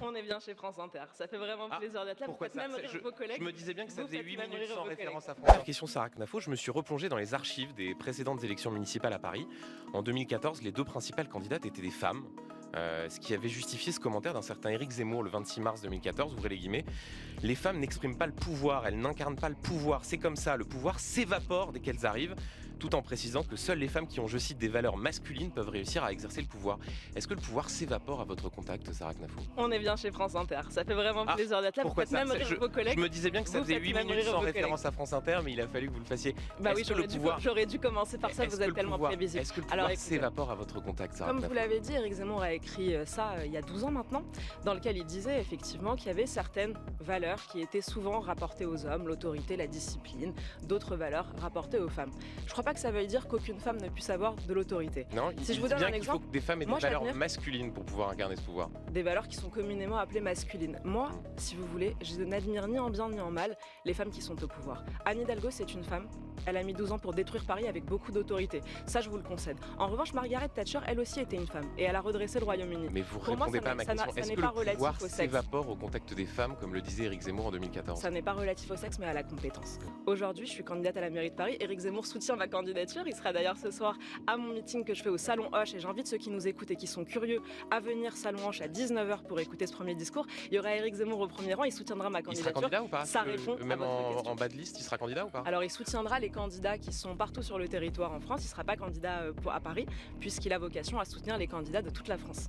On est bien chez France Inter. Ça fait vraiment plaisir d'être là. Pourquoi Vous faites même rire vos collègues. Je me disais bien que ça Vous faisait faites 8 même minutes rire sans vos référence collègues. à France. Question Sarah Knafo, je me suis replongé dans les archives des précédentes élections municipales à Paris. En 2014, les deux principales candidates étaient des femmes. Ce qui avait justifié ce commentaire d'un certain Éric Zemmour le 26 mars 2014, ouvrez les guillemets. Les femmes n'expriment pas le pouvoir, elles n'incarnent pas le pouvoir, c'est comme ça, le pouvoir s'évapore dès qu'elles arrivent, tout en précisant que seules les femmes qui ont, je cite, des valeurs masculines peuvent réussir à exercer le pouvoir. Est-ce que le pouvoir s'évapore à votre contact, Sarah Knafo? On est bien chez France Inter. Ça fait vraiment plaisir d'être là. Vous Pourquoi faites même rire vos collègues. Je me disais bien que ça Vous faisait faites 8 même minutes rire sans vos référence collègues. à France Inter, mais il a fallu que vous le fassiez. Bah oui, Est-ce que le pouvoir... j'aurais dû commencer par ça, Est-ce vous que êtes le tellement pouvoir- prévisible. Est-ce que le pouvoir s'évapore à votre contact, Sarah Comme vous Knafo? l'avez dit, Éric Zemmour a écrit ça il y a 12 ans maintenant, dans lequel il disait effectivement qu'il y avait certaines valeurs qui étaient souvent rapportées aux hommes, l'autorité, la discipline, d'autres valeurs rapportées aux femmes. Je crois pas que ça veuille dire qu'aucune femme ne puisse avoir de l'autorité. Non, Si il je vous dit donne bien un qu'il faut exemple, que des femmes aient moi, des valeurs j'admire- masculines pour pouvoir incarner ce pouvoir. Des valeurs qui sont communément appelées masculines. Moi, si vous voulez, je n'admire ni en bien ni en mal les femmes qui sont au pouvoir. Anne Hidalgo, c'est une femme. Elle a mis 12 ans pour détruire Paris avec beaucoup d'autorité. Ça, je vous le concède. En revanche, Margaret Thatcher, elle aussi était une femme. Et elle a redressé le Royaume-uni. Mais vous Pour moi, répondez ça pas à n'est- ma ça n'a- question. ça Est-ce n'est que pas le relatif pouvoir au sexe. s'évapore au contact des femmes, comme le disait Éric Zemmour en 2014? Ça n'est pas relatif au sexe, mais à la compétence. Aujourd'hui, je suis candidate à la mairie de Paris. Éric Zemmour soutient ma candidature. Il sera d'ailleurs ce soir à mon meeting que je fais au Salon Hoche. Et j'invite ceux qui nous écoutent et qui sont curieux à venir Salon Hoche à 19h pour écouter ce premier discours. Il y aura Éric Zemmour au premier rang. Il soutiendra ma Il sera candidature. candidat ou pas? Ça répond à Même votre question. en bas de liste, il sera candidat ou pas? Alors, il soutiendra les candidats qui sont partout sur le territoire en France. Il ne sera pas candidat à Paris, puisqu'il a vocation à soutenir les candidats de toute la France.